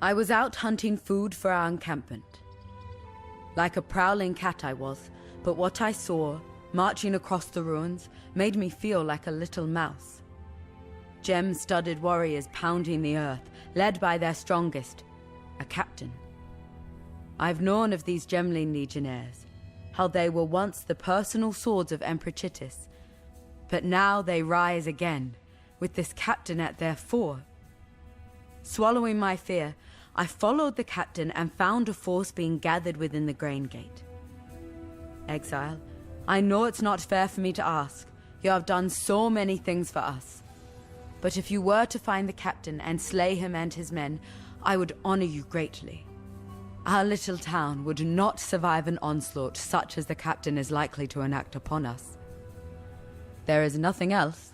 I was out hunting food for our encampment. Like a prowling cat I was, but what I saw, marching across the ruins, made me feel like a little mouse. Gem-studded warriors pounding the earth, led by their strongest, a captain. I've known of these Gemling legionnaires, how they were once the personal swords of Emperor Chittis, but now they rise again, with this captain at their fore. Swallowing my fear, I followed the captain and found a force being gathered within the grain gate. Exile, I know it's not fair for me to ask. You have done so many things for us. But if you were to find the captain and slay him and his men, I would honor you greatly. Our little town would not survive an onslaught such as the captain is likely to enact upon us. There is nothing else.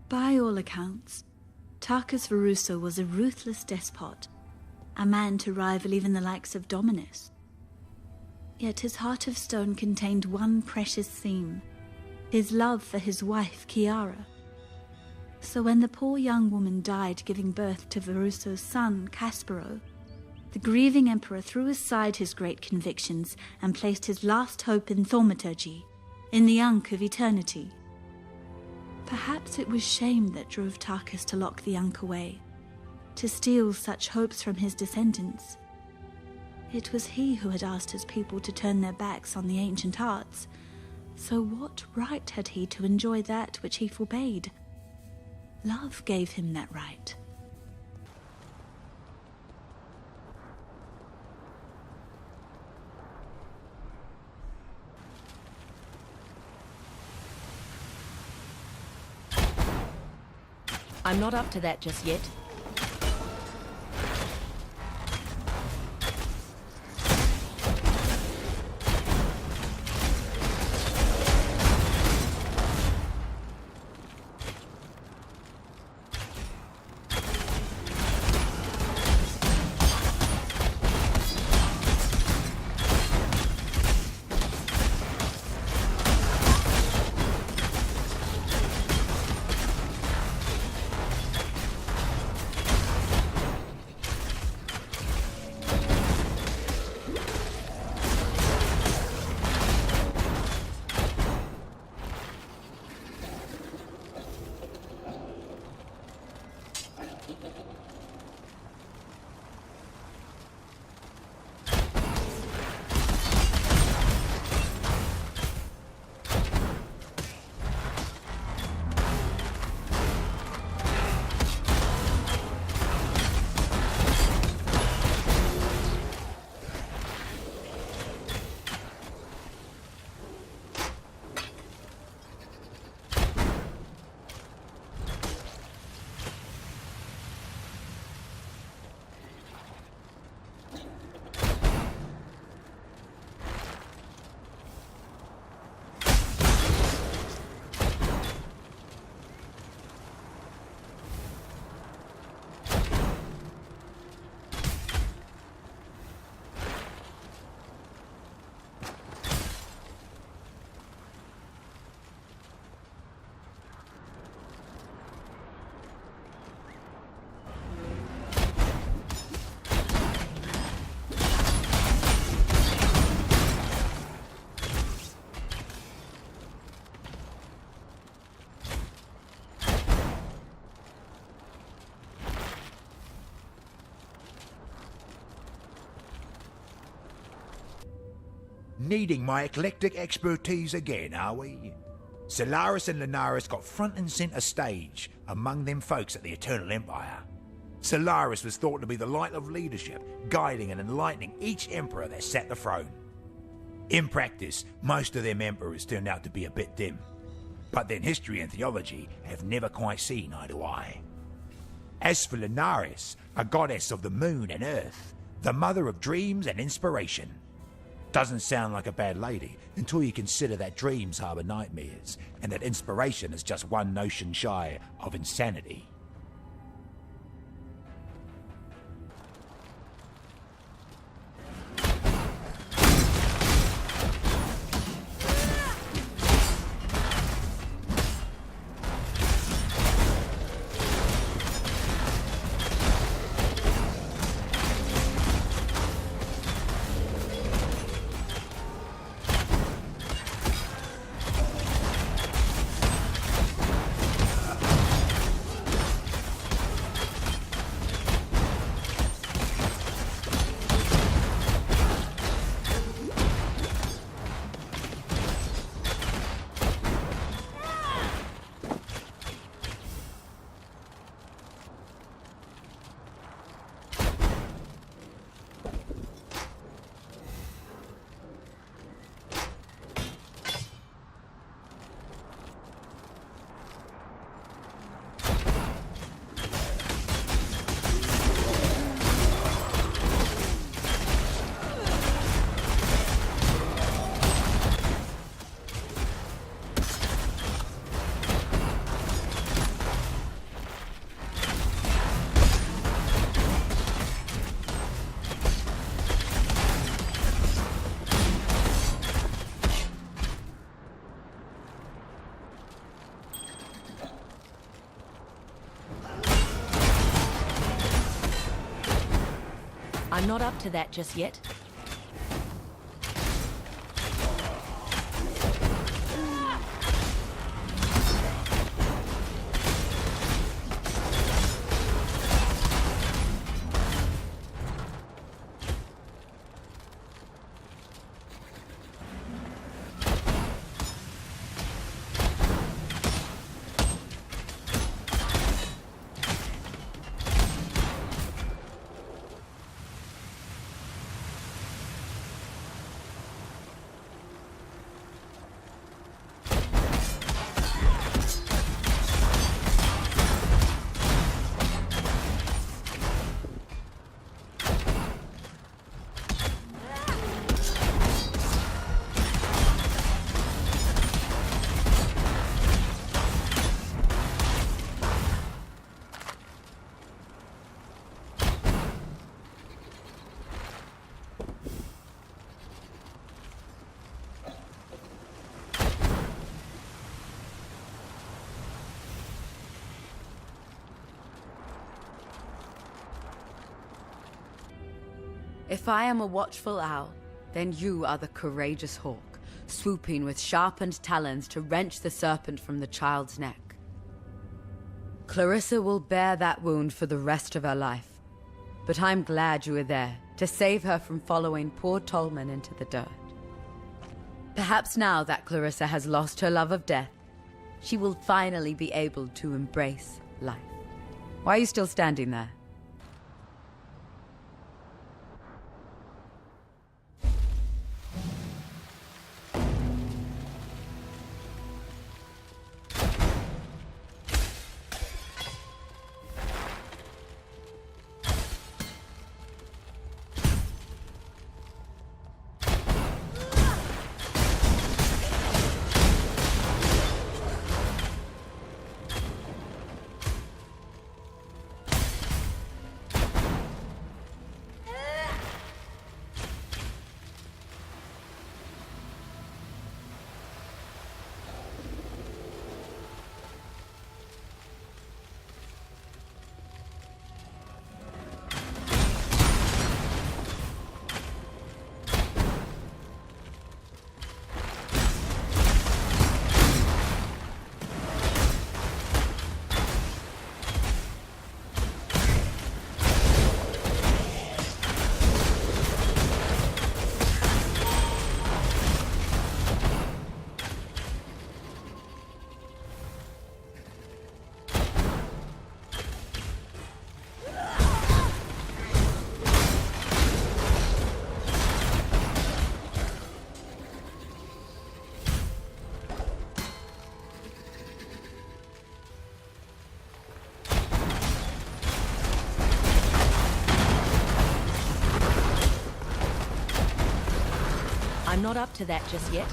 By all accounts, Tarkus Veruso was a ruthless despot, a man to rival even the likes of Dominus. Yet his heart of stone contained one precious theme, his love for his wife, Chiara. So when the poor young woman died giving birth to Veruso's son, Caspero, the grieving emperor threw aside his great convictions and placed his last hope in thaumaturgy, in the Ankh of eternity. Perhaps it was shame that drove Tarkus to lock the Ankh away, to steal such hopes from his descendants. It was he who had asked his people to turn their backs on the ancient arts, so what right had he to enjoy that which he forbade? Love gave him that right. I'm not up to that just yet. Needing my eclectic expertise again, are we? Solaris and Lunaris got front and centre stage among them folks at the Eternal Empire. Solaris was thought to be the light of leadership, guiding and enlightening each emperor that sat the throne. In practice, most of them emperors turned out to be a bit dim, but then history and theology have never quite seen eye to eye. As for Lunaris, a goddess of the moon and earth, the mother of dreams and inspiration. Doesn't sound like a bad lady until you consider that dreams harbour nightmares and that inspiration is just one notion shy of insanity. I'm not up to that just yet. If I am a watchful owl, then you are the courageous hawk, swooping with sharpened talons to wrench the serpent from the child's neck. Clarissa will bear that wound for the rest of her life, but I'm glad you were there to save her from following poor Tolman into the dirt. Perhaps now that Clarissa has lost her love of death, she will finally be able to embrace life. Why are you still standing there? I'm not up to that just yet.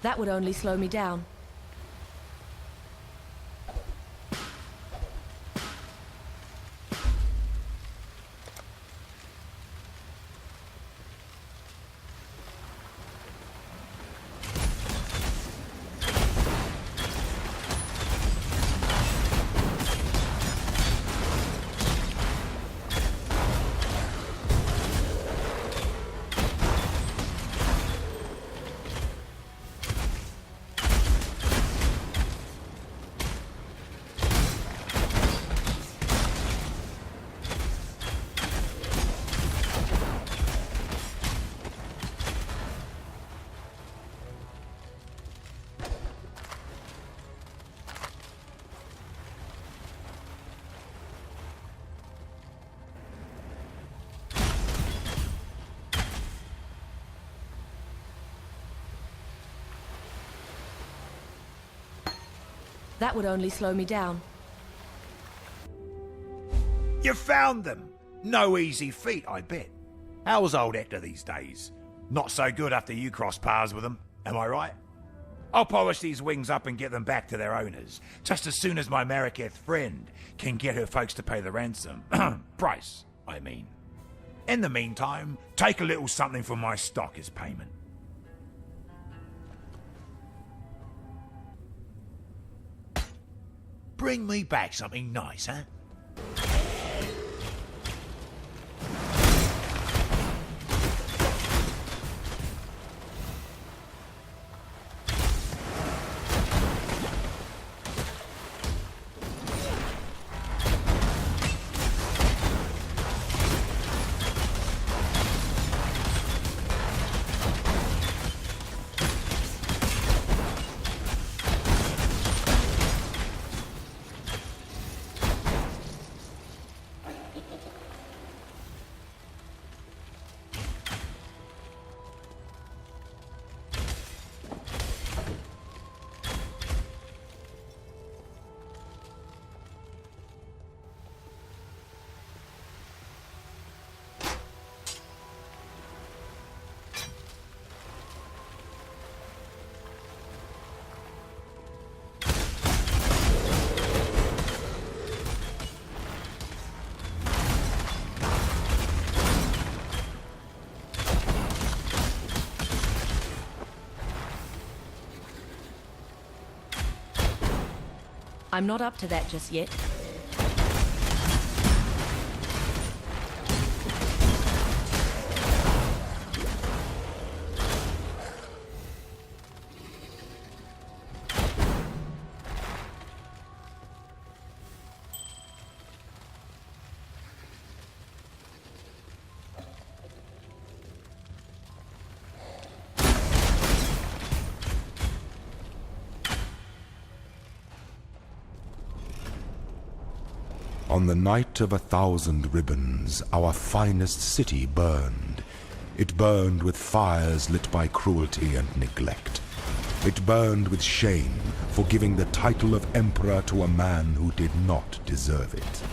That would only slow me down. That would only slow me down. You found them! No easy feat, I bet. How's old Hector these days? Not so good after you crossed paths with them, am I right? I'll polish these wings up and get them back to their owners, just as soon as my Mariketh friend can get her folks to pay the ransom. Price, I mean. In the meantime, take a little something from my stock as payment. Bring me back something nice, huh? I'm not up to that just yet. On the night of 1,000 ribbons, our finest city burned. It burned with fires lit by cruelty and neglect. It burned with shame for giving the title of emperor to a man who did not deserve it.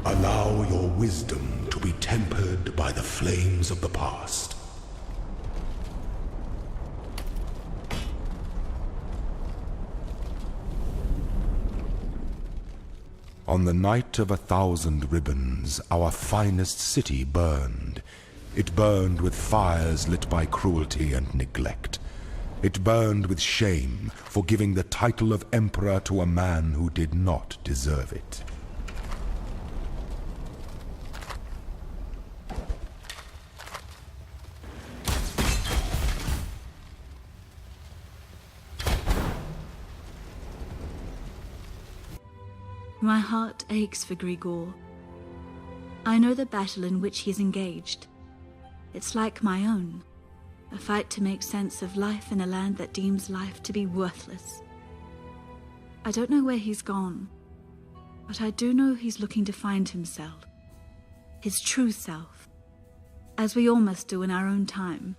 Allow your wisdom to be tempered by the flames of the past. On the night of 1,000 ribbons, our finest city burned. It burned with fires lit by cruelty and neglect. It burned with shame for giving the title of emperor to a man who did not deserve it. My heart aches for Grigor. I know the battle in which he is engaged. It's like my own, a fight to make sense of life in a land that deems life to be worthless. I don't know where he's gone, but I do know he's looking to find himself, his true self, as we all must do in our own time.